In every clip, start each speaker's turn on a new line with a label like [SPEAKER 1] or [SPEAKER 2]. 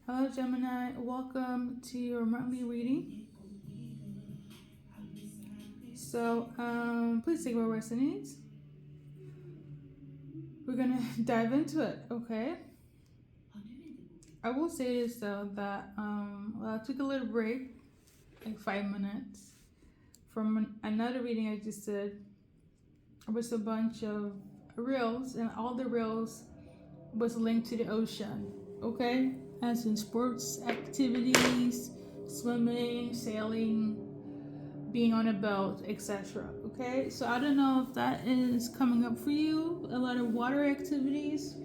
[SPEAKER 1] Hello, Gemini. Welcome to your monthly reading. Please take what resonates. We're gonna dive into it, okay? I will say this though that I took a little break, like 5 minutes, from another reading I just did. It was a bunch of reels, and all the reels was linked to the ocean, okay? As in sports activities, swimming, sailing, being on a boat, etc. Okay, so I don't know if that is coming up for you. A lot of water activities.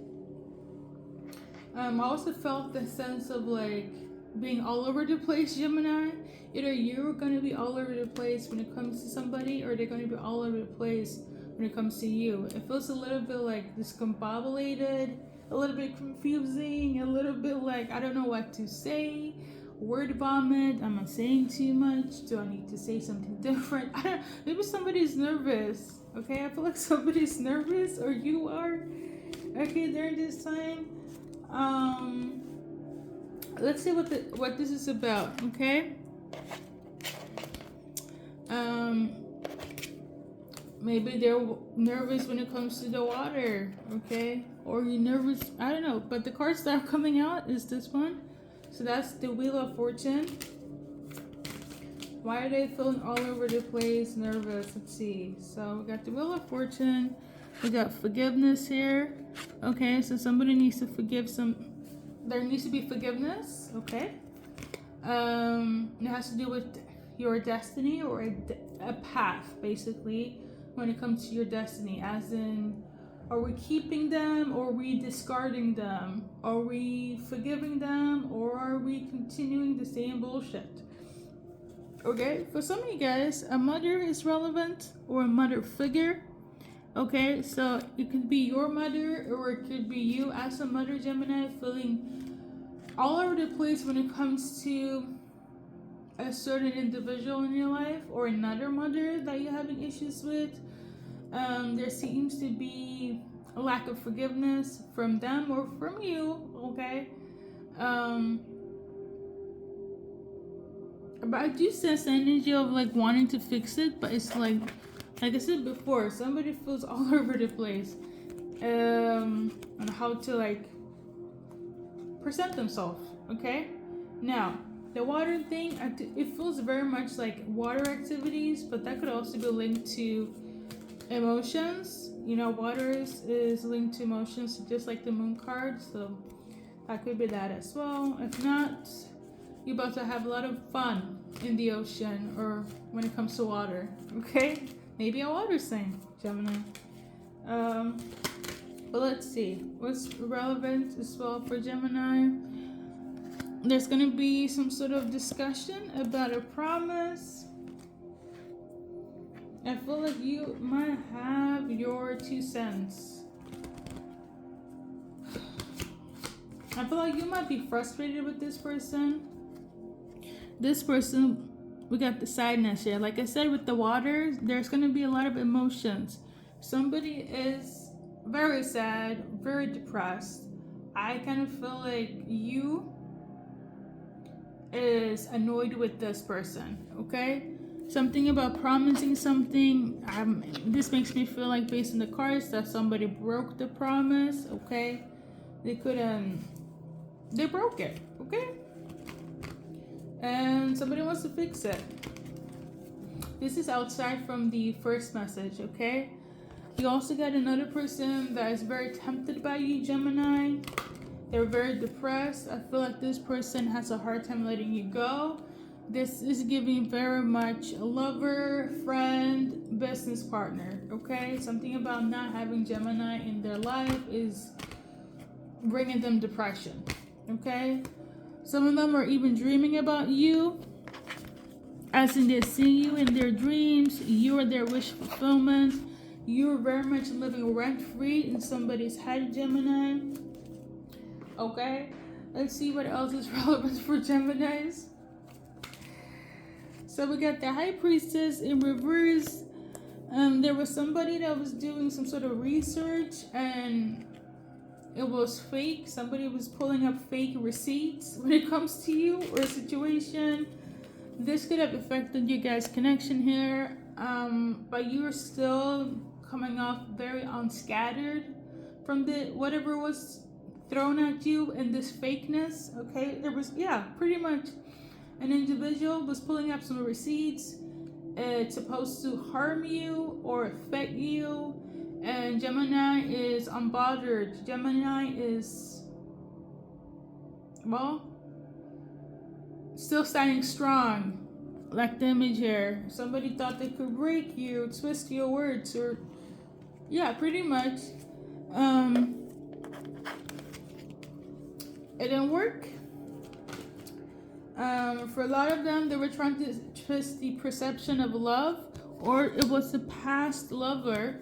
[SPEAKER 1] I also felt the sense of like being all over the place, Gemini. Either you're gonna be all over the place when it comes to somebody, or they're gonna be all over the place when it comes to you. It feels a little bit like discombobulated, a little bit confusing, a little bit like I don't know what to say. Word vomit. Am I saying too much? Do I need to say something different? I don't. Maybe somebody's nervous. Okay, I feel like somebody's nervous, or you are. Okay, during this time. Um, let's see what this is about. Okay. Um, maybe they're nervous when it comes to the water. Okay, or you're nervous. I don't know. But the cards that are coming out is this one. So that's the Wheel of Fortune. Why are they feeling all over the place, nervous? Let's see. So we got the Wheel of Fortune. We got forgiveness here. Okay, so somebody needs to forgive some. There needs to be forgiveness. Okay. It has to do with your destiny or a path, basically, when it comes to your destiny. As in, are we keeping them, or are we discarding them? Are we forgiving them, or are we continuing the same bullshit? Okay, for some of you guys, a mother is relevant, or a mother figure. Okay, so it could be your mother, or it could be you as a mother, Gemini, feeling all over the place when it comes to a certain individual in your life, or another mother that you're having issues with. There seems to be a lack of forgiveness from them or from you, okay? But I do sense the energy of like wanting to fix it, but it's like I said before, somebody feels all over the place on how to like present themselves, okay? Now, the water thing, it feels very much like water activities, but that could also be linked to emotions. You know, water is linked to emotions, just like the moon card, so that could be that as well. If not, you're about to have a lot of fun in the ocean or when it comes to water, okay? Maybe a water sign, Gemini. But let's see what's relevant as well for Gemini. There's going to be some sort of discussion about a promise. I feel like you might have your 2 cents. I feel like you might be frustrated with this person. This person, we got the sadness here. Like I said, with the water, there's going to be a lot of emotions. Somebody is very sad, very depressed. I kind of feel like you is annoyed with this person, okay? Something about promising something. This makes me feel like, based on the cards, that somebody broke the promise, okay? They broke it, okay? And somebody wants to fix it. This is outside from the first message, okay? You also got another person that is very tempted by you, Gemini. They're very depressed. I feel like this person has a hard time letting you go. This is giving very much a lover, friend, business partner, okay? Something about not having Gemini in their life is bringing them depression, okay? Some of them are even dreaming about you, as in they see you in their dreams. You are their wish fulfillment. You're very much living rent-free in somebody's head, Gemini. Okay, let's see what else is relevant for Geminis. So we got the High Priestess in reverse. There was somebody that was doing some sort of research, and it was fake. Somebody was pulling up fake receipts when it comes to you or a situation. This could have affected you guys' connection here, but you are still coming off very unscattered from the whatever was thrown at you in this fakeness. Okay, there was, yeah, pretty much an individual was pulling up some receipts. It's supposed to harm you or affect you, and Gemini is unbothered. Gemini is, well, still standing strong, like the image here. Somebody thought they could break you, twist your words, or yeah, pretty much. It didn't work. For a lot of them, they were trying to twist the perception of love, or it was the past lover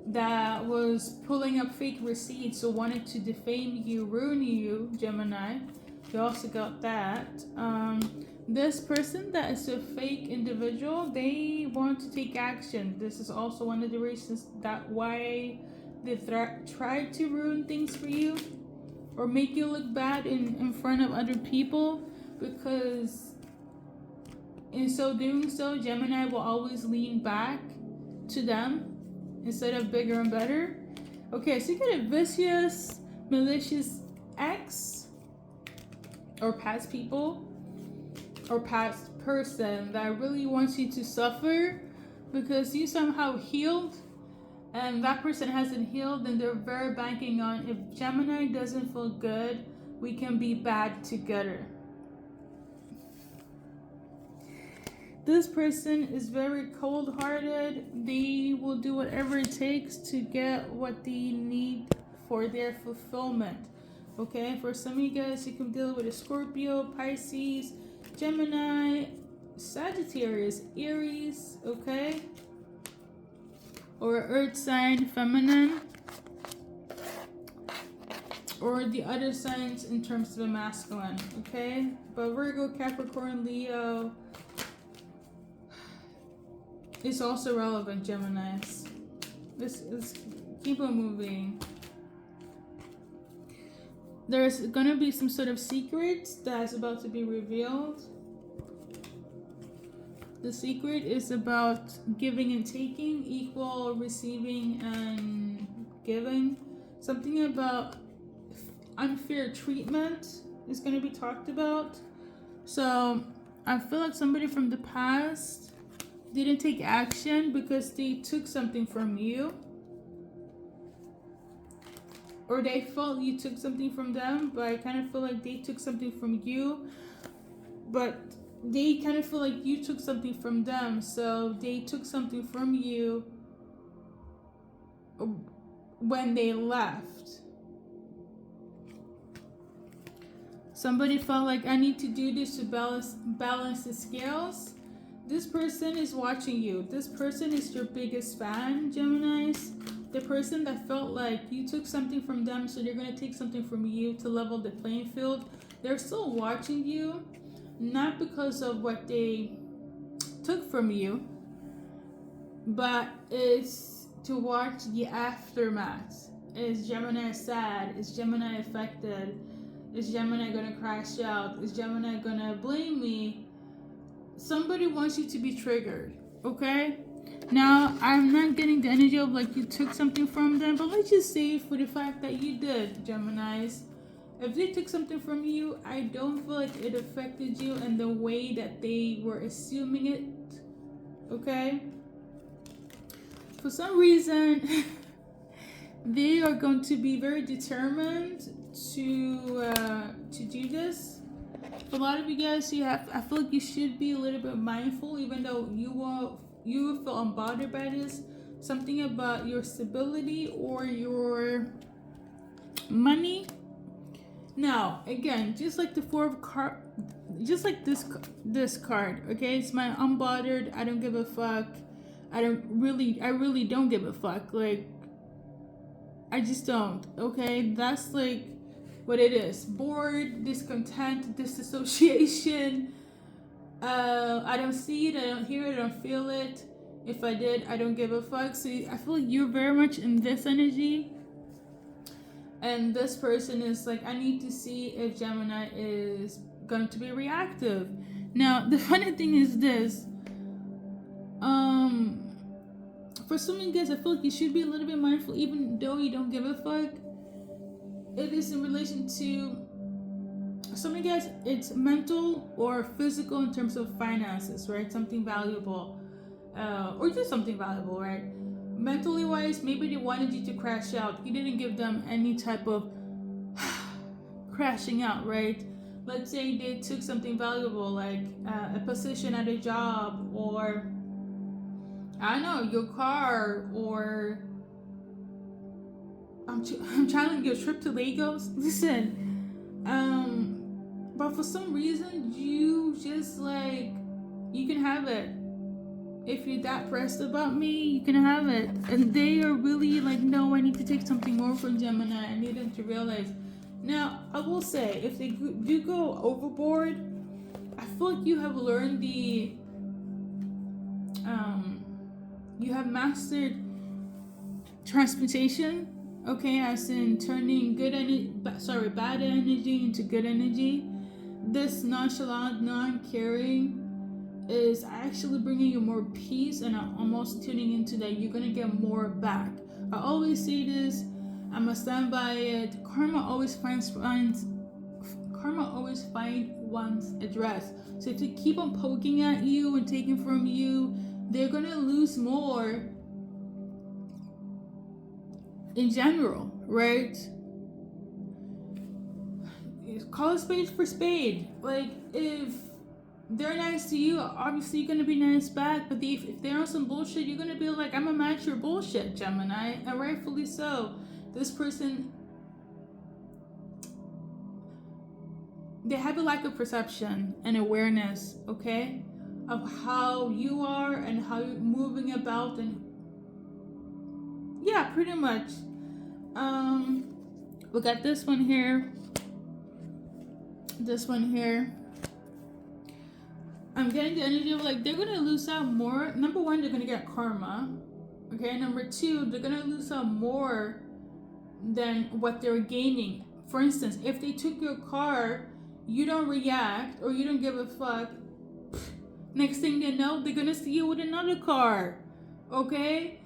[SPEAKER 1] that was pulling up fake receipts or wanted to defame you, ruin you, Gemini. You also got that. This person that is a fake individual, they want to take action. This is also one of the reasons that why they tried to ruin things for you or make you look bad in front of other people, because in so doing so, Gemini will always lean back to them instead of bigger and better. Okay, so you got a vicious, malicious ex or past people or past person that really wants you to suffer because you somehow healed and that person hasn't healed, and they're very banking on, if Gemini doesn't feel good, we can be bad together. This person is very cold-hearted. They will do whatever it takes to get what they need for their fulfillment. Okay, for some of you guys, you can deal with a Scorpio, Pisces, Gemini, Sagittarius, Aries, okay? Or Earth sign, feminine. Or the other signs in terms of a masculine, okay? But Virgo, Capricorn, Leo is also relevant, Geminis. Let's keep on moving. There's gonna be some sort of secrets that's about to be revealed. The secret is about giving and taking, equal receiving and giving. Something about unfair treatment is going to be talked about. So I feel like somebody from the past didn't take action because they took something from you, or they felt you took something from them, but I kind of feel like they took something from you, but they kind of feel like you took something from them, so they took something from you when they left. Somebody felt like, I need to do this to balance the scales. This person is watching you. This person is your biggest fan, Geminis. The person that felt like you took something from them, so they're going to take something from you to level the playing field. They're still watching you. Not because of what they took from you, but it's to watch the aftermath. Is Gemini sad? Is Gemini affected? Is Gemini gonna crash out? Is Gemini gonna blame me? Somebody wants you to be triggered, okay? Now, I'm not getting the energy of like you took something from them, but let's just say for the fact that you did, Geminis. If they took something from you, I don't feel like it affected you in the way that they were assuming it. Okay? For some reason, they are going to be very determined to do this. For a lot of you guys, I feel like you should be a little bit mindful, even though you will feel unbothered by this. Something about your stability or your money. Now, again, just like the just like this card, okay? It's my unbothered, I don't give a fuck. I really don't give a fuck. Like, I just don't, okay? That's like what it is. Bored, discontent, disassociation. I don't see it, I don't hear it, I don't feel it. If I did, I don't give a fuck. So I feel like you're very much in this energy. And this person is like, I need to see if Gemini is going to be reactive. Now, the funny thing is this. For some of you guys, I feel like you should be a little bit mindful, even though you don't give a fuck. It is in relation to some of you guys, it's mental or physical in terms of finances, right? Something valuable, or just something valuable, right? Mentally wise, maybe they wanted you to crash out. You didn't give them any type of crashing out, right? Let's say they took something valuable, like a position at a job, or I don't know, your car, or I'm channeling your trip to Lagos. Listen, but for some reason you just like, you can have it. If you're that pressed about me, you can have it. And they are really like, no, I need to take something more from Gemini. I need them to realize. Now, I will say, if they do go overboard, I feel like you have learned you have mastered transmutation, okay, as in turning bad energy into good energy. This nonchalant, non-caring is actually bringing you more peace, and I'm almost tuning into that you're gonna get more back. I always say this, I'm gonna stand by it. Karma always finds one's address. So if they keep on poking at you and taking from you, they're gonna lose more in general, right? Call a spade for spade. Like, if they're nice to you, obviously you're gonna be nice back. But if they're on some bullshit, you're gonna be like, I'm gonna match your bullshit, Gemini, and rightfully so. This person, they have a lack of perception and awareness, okay, of how you are and how you're moving about, and yeah, pretty much. We got this one here. This one here. I'm getting the energy of like, they're gonna lose out more. Number one, they're gonna get karma. Okay, number two, they're gonna lose out more than what they're gaining. For instance, if they took your car, you don't react or you don't give a fuck, next thing they know, they're gonna see you with another car. Okay?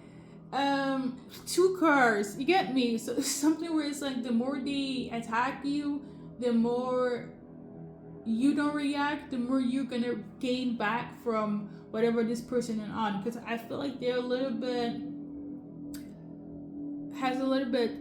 [SPEAKER 1] 2 cars, you get me? So it's something where it's like, the more they attack you, the more you don't react, the more you're gonna gain back from whatever this person is on. Because I feel like they're has a little bit,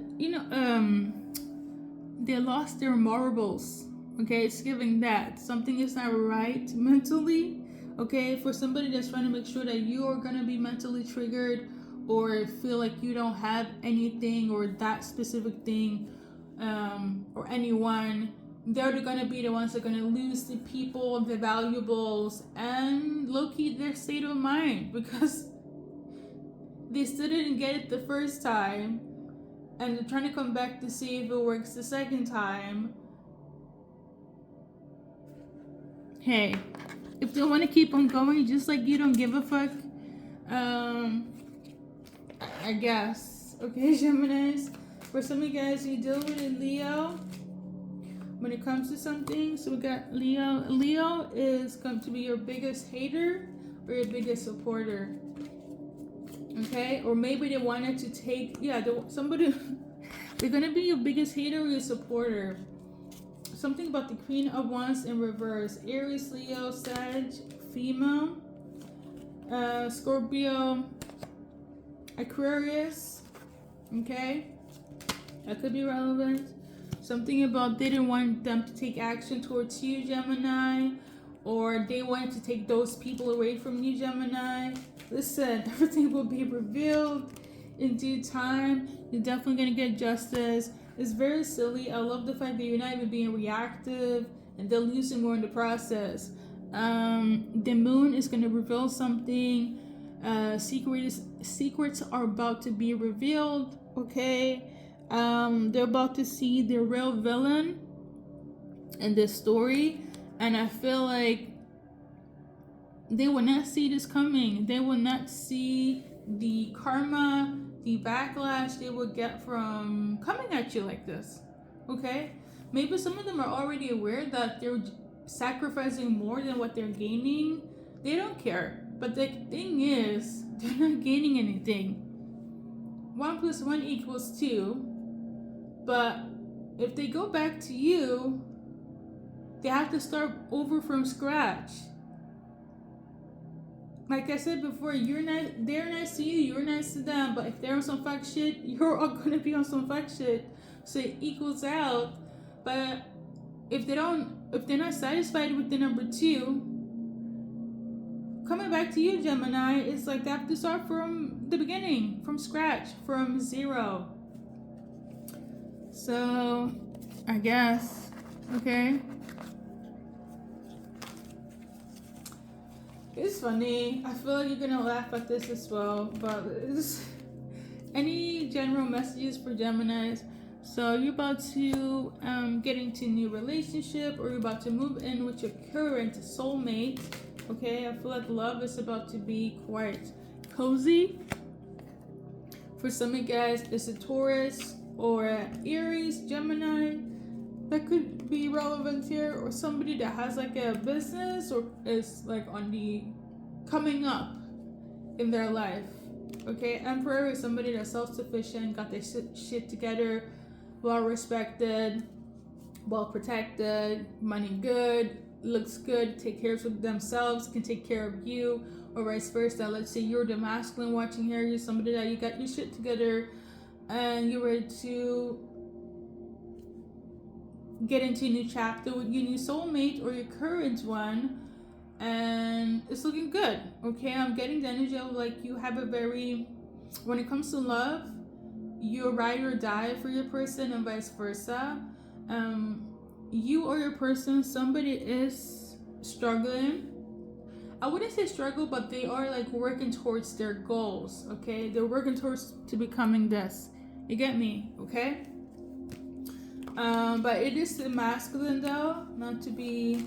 [SPEAKER 1] they lost their marbles. Okay, it's giving that something is not right mentally. Okay, for somebody that's trying to make sure that you are gonna be mentally triggered, or feel like you don't have anything or that specific thing, or anyone, they're gonna be the ones that are gonna lose the people, the valuables, and low-key their state of mind, because they still didn't get it the first time, and they're trying to come back to see if it works the second time. Hey, if they want to keep on going, just like you don't give a fuck, I guess. Okay, Geminis. For some of you guys, you deal with a Leo when it comes to something. So we got Leo. Leo is going to be your biggest hater or your biggest supporter. Okay, or maybe they wanted to take, they're gonna be your biggest hater or your supporter. Something about the Queen of Wands in reverse. Aries, Leo, Sag, female, Scorpio, Aquarius. Okay, that could be relevant. Something about they didn't want them to take action towards you, Gemini, or they wanted to take those people away from you, Gemini. Listen, everything will be revealed in due time. You're definitely going to get justice. It's very silly. I love the fact that you're not even being reactive, and they're losing more in the process. The moon is going to reveal something. Secrets are about to be revealed, okay? They're about to see the real villain in this story, and I feel like they will not see this coming. They will not see the karma the backlash they will get from coming at you like this. Okay? Maybe some of them are already aware that they're sacrificing more than what they're gaining. They don't care. But the thing is, they're not gaining anything. 1 + 1 = 2. But if they go back to you, they have to start over from scratch. Like I said before, they're nice to you, you're nice to them, but if they're on some fuck shit, you're all gonna be on some fuck shit. So it equals out. But if they're not satisfied with the number 2, coming back to you, Gemini, it's like they have to start from the beginning, from scratch, from 0. So I guess, okay. It's funny. I feel like you're gonna laugh at this as well, but any general messages for Geminis? So you're about to get into a new relationship, or you're about to move in with your current soulmate. Okay, I feel like love is about to be quite cozy. For some of you guys, it's a Taurus or Aries, Gemini. That could be relevant here, or somebody that has like a business or is like on the coming up in their life. Okay, Emperor is somebody that's self-sufficient, got their shit together, well respected, well protected, money good, looks good, take care of themselves, can take care of you, or vice versa. Let's say you're the masculine watching here, you're somebody that you got your shit together and you're ready to get into a new chapter with your new soulmate or your current one, and it's looking good. Okay, I'm getting the energy of like you have a very, when it comes to love, you ride or die for your person and vice versa. You or your person, somebody is struggling. I wouldn't say struggle, but they are like working towards their goals. Okay, they're working towards to becoming this. You get me? Okay. But it is masculine though, not to be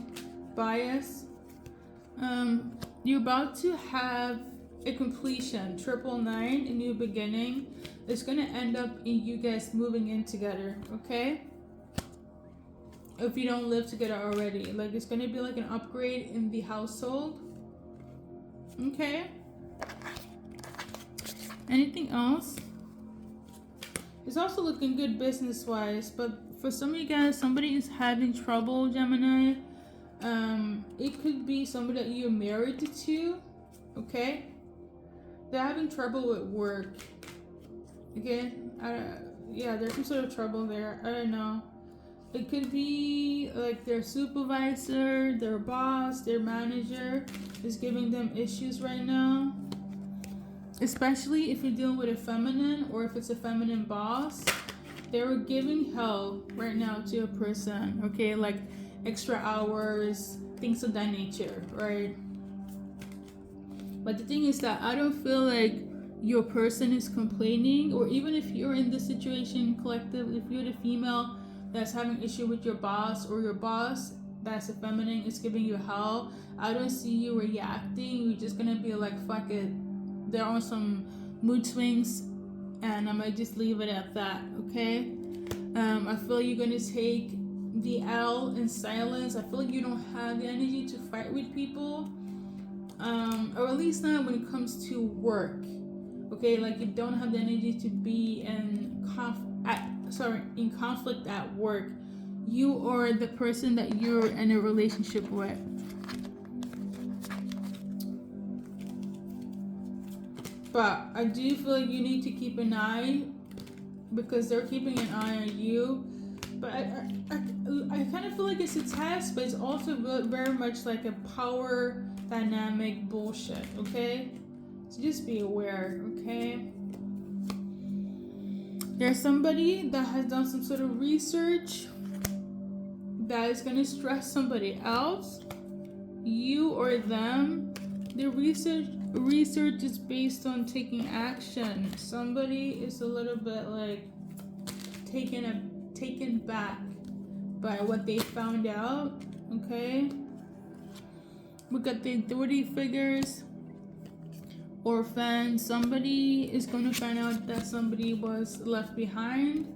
[SPEAKER 1] biased. You're about to have a completion, 999, a new beginning. It's gonna end up in you guys moving in together, okay? If you don't live together already, like it's gonna be like an upgrade in the household, okay? Anything else? It's also looking good business-wise, but for some of you guys, somebody is having trouble, Gemini. It could be somebody that you're married to, okay? They're having trouble with work. Okay? Yeah, there's some sort of trouble there. I don't know. It could be like their supervisor, their boss, their manager is giving them issues right now. Especially if you're dealing with a feminine, or if it's a feminine boss. They're giving hell right now to a person, okay? Like extra hours, things of that nature, right? But the thing is that I don't feel like your person is complaining, or even if you're in this situation collective, if you're the female that's having issue with your boss, or your boss that's a feminine is giving you hell, I don't see you reacting. You're just gonna be like, fuck it. They're on some mood swings, and I might just leave it at that, okay? I feel you're gonna take the L in silence. I feel like you don't have the energy to fight with people, or at least not when it comes to work, okay? Like you don't have the energy to be in conflict at work. You are the person that you're in a relationship with. But I do feel like you need to keep an eye, because they're keeping an eye on you. But I kind of feel like it's a test, but it's also very much like a power dynamic bullshit, okay? So just be aware, okay? There's somebody that has done some sort of research that is going to stress somebody else, you or them. The research is based on taking action. Somebody is a little bit like taken back by what they found out, okay? We got the authority figures. orphan. Somebody is going to find out that somebody was left behind.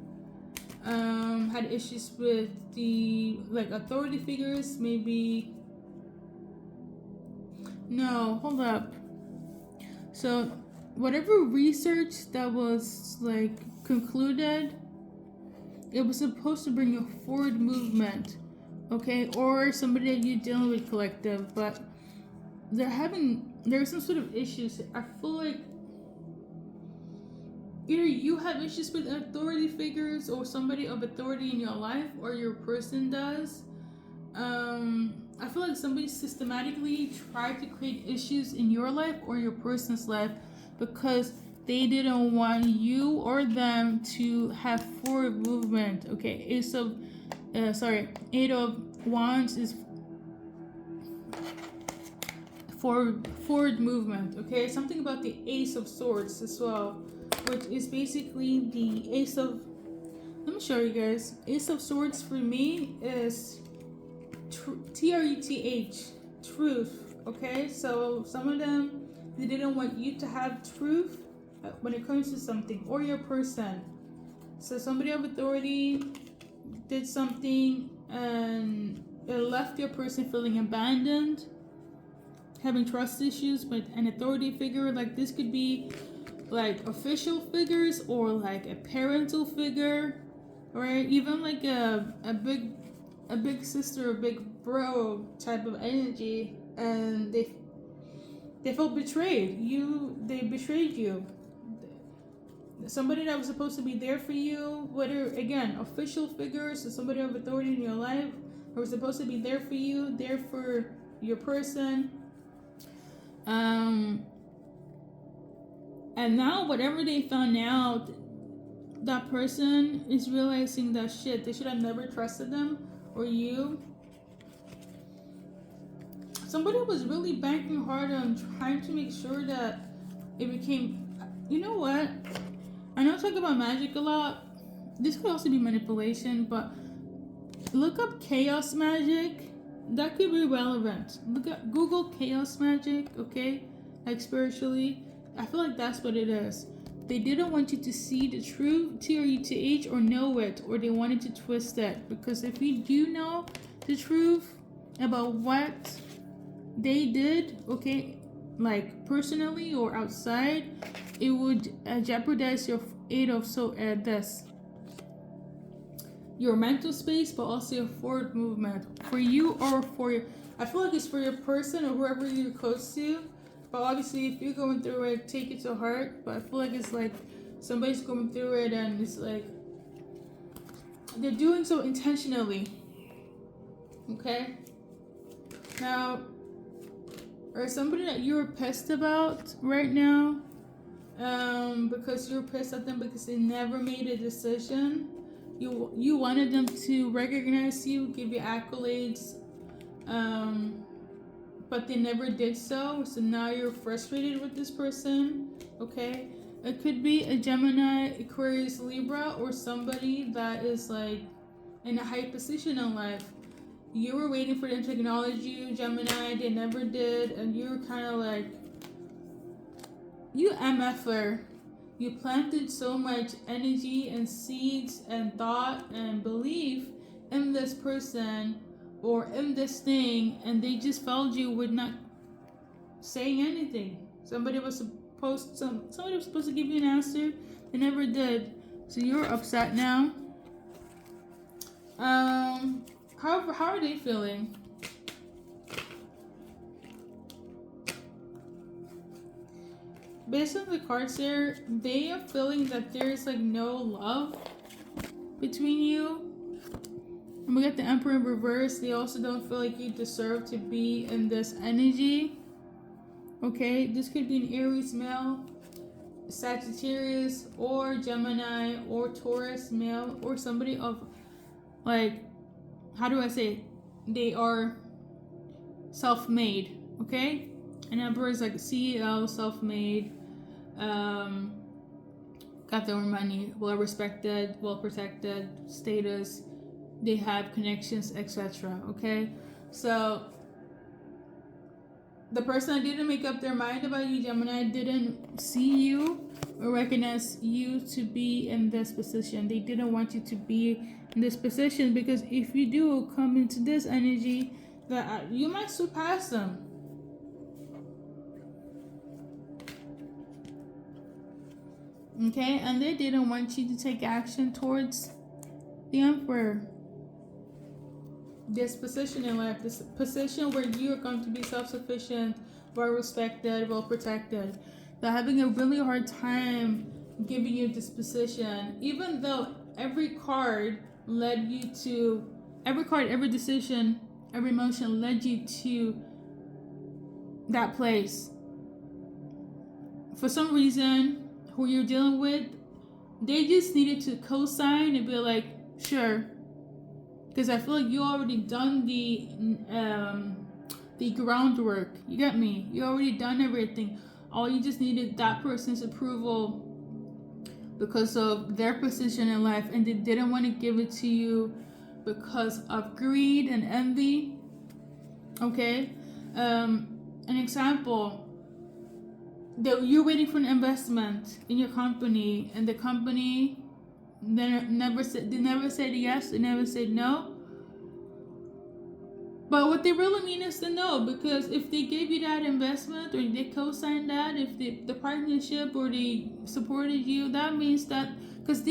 [SPEAKER 1] Had issues with the like authority figures, maybe. No, hold up. So whatever research that was like concluded, it was supposed to bring a forward movement, okay, or somebody that you're dealing with collective, but there's some sort of issues. I feel like either you have issues with authority figures or somebody of authority in your life, or your person does. I feel like somebody systematically tried to create issues in your life or your person's life because they didn't want you or them to have forward movement. Okay, Eight of Wands is forward movement. Okay, something about the Ace of Swords as well, which is basically the Ace of. Let me show you guys. Ace of Swords for me is truth, truth. Okay, so some of them, they didn't want you to have truth when it comes to something or your person. So somebody of authority did something and it left your person feeling abandoned, having trust issues with an authority figure. Like this could be like official figures or like a parental figure, or even like a big sister, a big bro type of energy, and they felt betrayed. They betrayed you. Somebody that was supposed to be there for you, whether again official figures or somebody of authority in your life, or supposed to be there for you, there for your person. And now whatever they found out, that person is realizing that shit, they should have never trusted them or you. Somebody was really banking hard on trying to make sure that it became, you know what? I know I talk about magic a lot. This could also be manipulation, but look up chaos magic. That could be relevant. Look at Google chaos magic, okay? Like spiritually. I feel like that's what it is. They didn't want you to see the truth, truth, or know it, or they wanted to twist it. Because if you do know the truth about what they did, okay, like personally or outside, it would jeopardize your your mental space, but also your forward movement for you or for your. I feel like it's for your person or whoever you're close to. But obviously, if you're going through it, take it to heart. But I feel like it's like somebody's going through it, and it's like they're doing so intentionally. Okay. Now, or somebody that you're pissed about right now, because you're pissed at them because they never made a decision. You wanted them to recognize you, give you accolades, but they never did so. So now you're frustrated with this person. Okay, it could be a Gemini, Aquarius, Libra, or somebody that is like in a high position in life. You were waiting for them to acknowledge you, Gemini. They never did, and you were kind of like, you MFer. You planted so much energy and seeds and thought and belief in this person or in this thing, and they just followed you with not saying anything. Somebody was supposed to give you an answer. They never did. So you're upset now. How are they feeling? Based on the cards there, they are feeling that there's like no love between you. And we got the Emperor in reverse. They also don't feel like you deserve to be in this energy. Okay, this could be an Aries male, Sagittarius, or Gemini, or Taurus male, or somebody of like, how do I say it? They are self-made, okay? An Emperor is like CEO, self-made, got their own money, well respected, well protected, status, they have connections, etc. Okay, so the person that didn't make up their mind about you, Gemini, didn't see you or recognize you to be in this position. They didn't want you to be in this position, because if you do come into this energy, that you might surpass them. Okay, and they didn't want you to take action towards the Emperor. This position in life, this position where you are going to be self-sufficient, well respected, well protected. They're having a really hard time giving you this position, even though every card, every decision, every emotion led you to that place. For some reason, who you're dealing with, they just needed to co-sign and be like, sure. Because I feel like you already done the groundwork. You get me? You already done everything. All you just needed that person's approval because of their position in life, and they didn't want to give it to you because of greed and envy. Okay? An example, that you're waiting for an investment in your company, and the company they never said yes, they never said no. But what they really mean is the no, because if they gave you that investment or they co-signed that, if the partnership or they supported you, that means that, because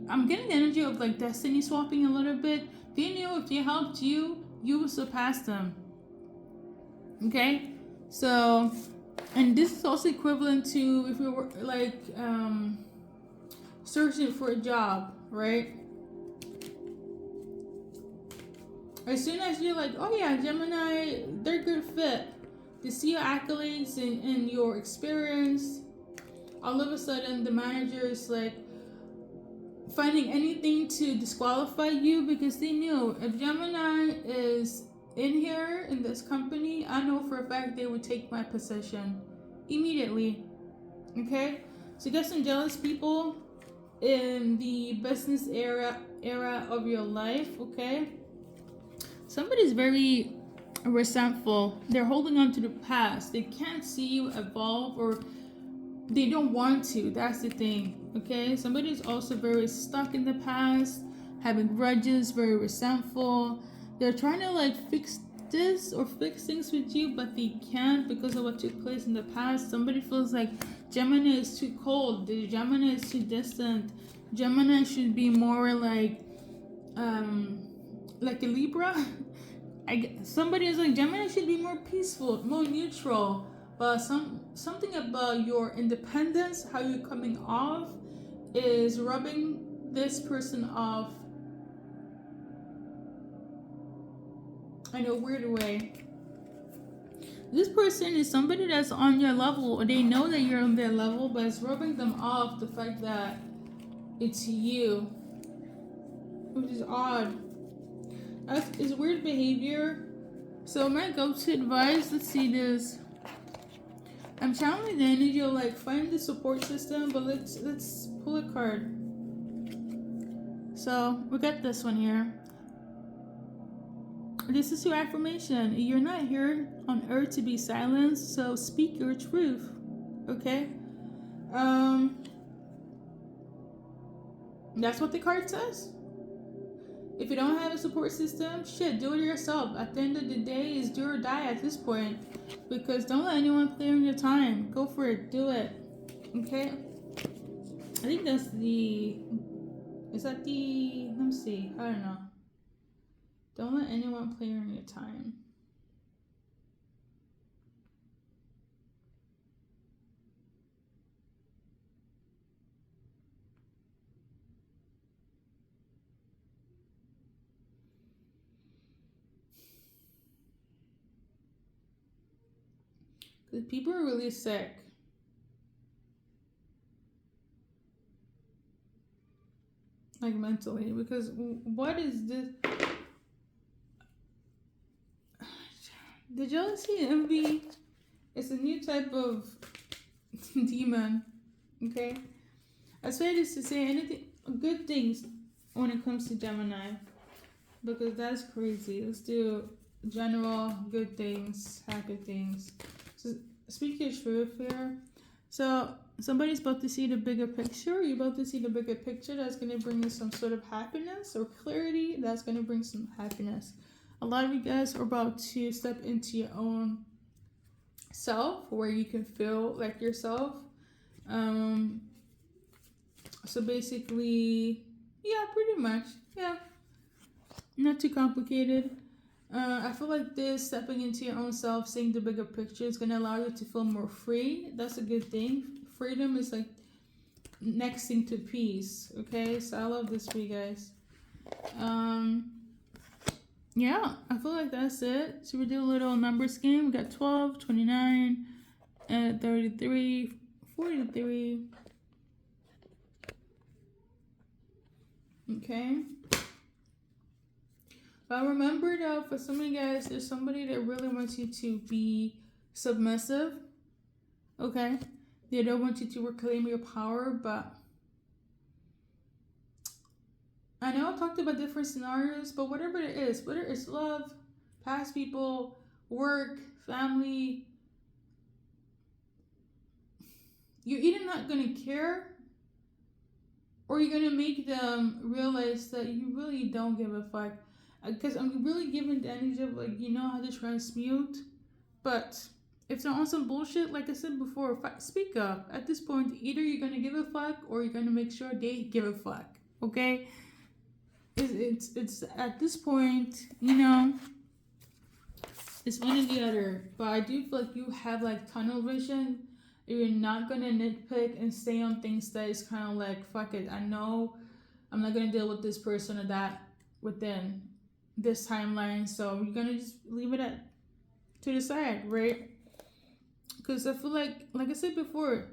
[SPEAKER 1] I'm getting the energy of like destiny swapping a little bit. They knew if they helped you, you would surpass them. Okay, so, and this is also equivalent to if you were like searching for a job, right? As soon as you're like, oh yeah, Gemini, they're a good fit. They see your accolades and your experience. All of a sudden, the manager is like finding anything to disqualify you, because they knew if Gemini is in here in this company, I know for a fact they would take my position immediately. Okay? So get some jealous people in the business era of your life, okay? Somebody's very resentful. They're holding on to the past. They can't see you evolve, or they don't want to. That's the thing, okay? Somebody's also very stuck in the past, having grudges, very resentful. They're trying to like fix this or fix things with you, but they can't because of what took place in the past. Somebody feels like Gemini is too cold. The Gemini is too distant. Gemini should be more like a Libra. Somebody is like, Gemini should be more peaceful, more neutral, but something about your independence, how you're coming off, is rubbing this person off in a weird way. This person is somebody that's on your level, or they know that you're on their level, but it's rubbing them off the fact that it's you, which is odd. It's weird behavior. So my go-to advice, let's see this. I'm channeling the energy of like find the support system, but let's pull a card. So we got this one here. This is your affirmation. You're not here on earth to be silenced, so speak your truth. Okay? That's what the card says. If you don't have a support system, shit, do it yourself. At the end of the day, it's do or die at this point. Because don't let anyone play on your time. Go for it. Do it. Okay? I think that's the... Is that the... Let me see. I don't know. Don't let anyone play on your time. Because people are really sick. Like mentally. Because what is this? The jealousy and envy is a new type of demon. Okay? I say this to say anything, good things when it comes to Gemini. Because that's crazy. Let's do general good things, happy things. So speak your truth here. So somebody's about to see the bigger picture. You're about to see the bigger picture that's going to bring you some sort of happiness or clarity that's going to bring some happiness. A lot of you guys are about to step into your own self where you can feel like yourself. So basically, yeah, pretty much. Yeah. Not too complicated. I feel like this stepping into your own self, seeing the bigger picture is going to allow you to feel more free. That's a good thing. Freedom is like next thing to peace. Okay, so I love this for you guys. Yeah, I feel like that's it. So we do a little numbers game. We got 12, 29, 33, 43. Okay. But remember though, for some of you guys, there's somebody that really wants you to be submissive. Okay? They don't want you to reclaim your power, but I know I talked about different scenarios, but whatever it is, whether it's love, past people, work, family, you're either not going to care or you're going to make them realize that you really don't give a fuck. Because I'm really giving the energy of like, you know how to transmute, but if they're on some bullshit, like I said before, speak up. At this point, either you're going to give a fuck or you're going to make sure they give a fuck, okay? It's at this point, you know, it's one or the other. But I do feel like you have like tunnel vision. You're not going to nitpick and stay on things that is kind of like, fuck it, I know I'm not going to deal with this person or that within this timeline, so you're gonna just leave it to the side, right? Because I feel like I said before,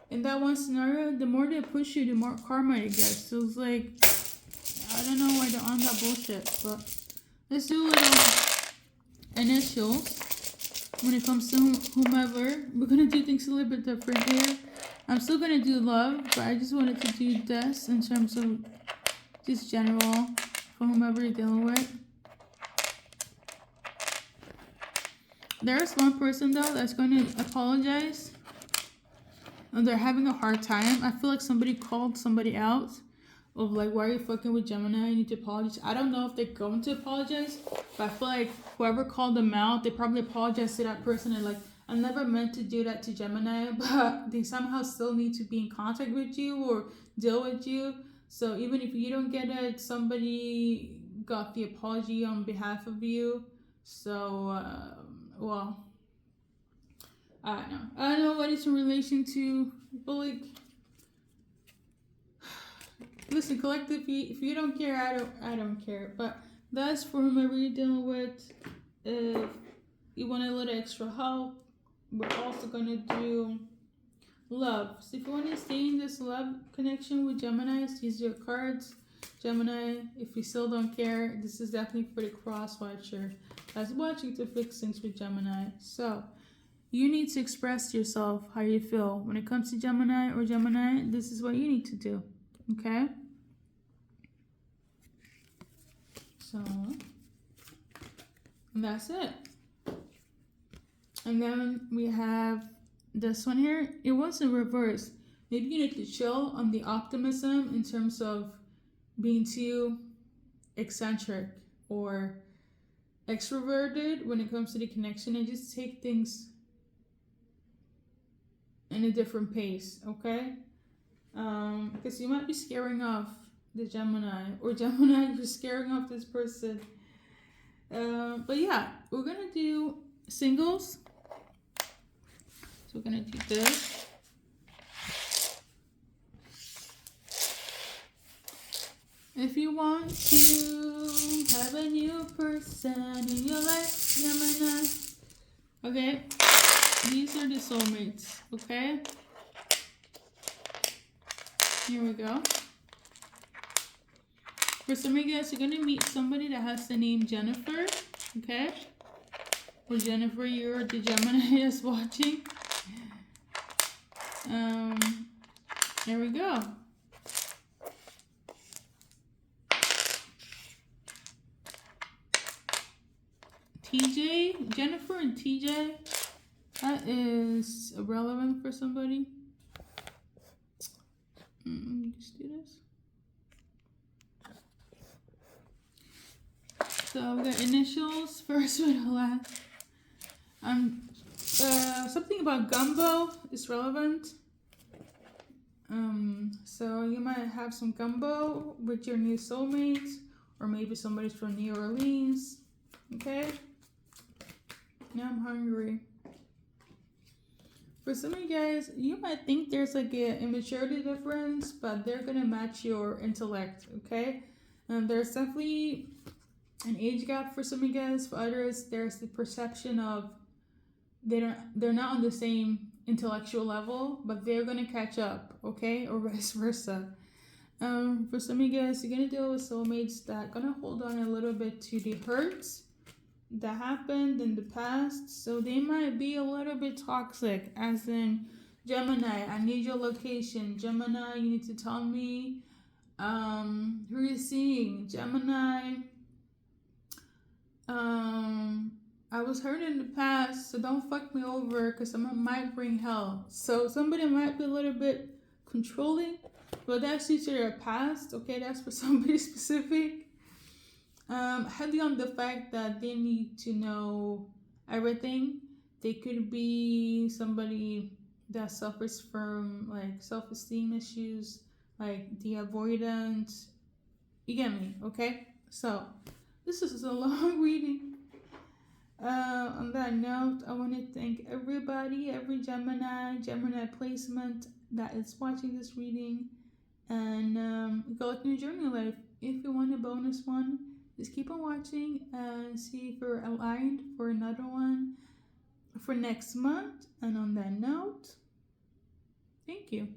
[SPEAKER 1] in that one scenario, the more they push you, the more karma you get. So it's like, I don't know why they're on that bullshit, but let's do a little initials when it comes to whomever. We're gonna do things a little bit different here. I'm still gonna do love, but I just wanted to do this in terms of just general for whomever you're dealing with. There's one person though that's going to apologize and they're having a hard time. I feel like somebody called somebody out of like, why are you fucking with Gemini? You need to apologize. I don't know if they're going to apologize, but I feel like whoever called them out, they probably apologized to that person and like, I never meant to do that to Gemini, but they somehow still need to be in contact with you or deal with you. So even if you don't get it, somebody got the apology on behalf of you. So, well, I don't know. I don't know what it's in relation to, but like, listen, collective, if you don't care, I don't care. But that's for whomever you're dealing with. If you want a little extra help, we're also gonna do love. So if you want to stay in this love connection with Gemini, these are your cards. Gemini, if you still don't care, this is definitely for the cross watcher that's watching to fix things with Gemini. So you need to express to yourself how you feel when it comes to Gemini or Gemini. This is what you need to do. Okay? So, and that's it. And then we have this one here. It was in reverse. Maybe you need to chill on the optimism in terms of being too eccentric or extroverted when it comes to the connection, and just take things in a different pace, okay? Because you might be scaring off the Gemini, or Gemini, you're scaring off this person. But yeah, we're gonna do singles. So we're gonna do this. If you want to have a new person in your life, Gemini. Okay, these are the soulmates, okay? Here we go. For some of you guys, you're going to meet somebody that has the name Jennifer, okay? Or Jennifer, you're the Gemini that's watching. There we go. TJ, Jennifer and TJ That is irrelevant for somebody. Just do this. So the initials, first and last. Something about gumbo is relevant. So you might have some gumbo with your new soulmate, or maybe somebody's from New Orleans. Okay? Now I'm hungry. For some of you guys, you might think there's like an immaturity difference, but they're gonna match your intellect, okay? There's definitely an age gap for some of you guys. For others, there's the perception of they're not on the same intellectual level, but they're gonna catch up, okay? Or vice versa. For some of you guys, you're gonna deal with soulmates that gonna hold on a little bit to the hurts that happened in the past, so they might be a little bit toxic, as in Gemini, I need your location. Gemini, you need to tell me who you're seeing. Gemini, I was hurt in the past, so don't fuck me over because I might bring hell. So somebody might be a little bit controlling, but that's due to their past, okay? That's for somebody specific. Heavy on the fact that they need to know everything. They could be somebody that suffers from like self-esteem issues, like the avoidance. You get me, okay? So this is a long reading. On that note, I want to thank everybody, every Gemini placement that is watching this reading, and good luck in your journey life. If you want a bonus one, just keep on watching and see if you're aligned for another one for next month. And on that note, thank you.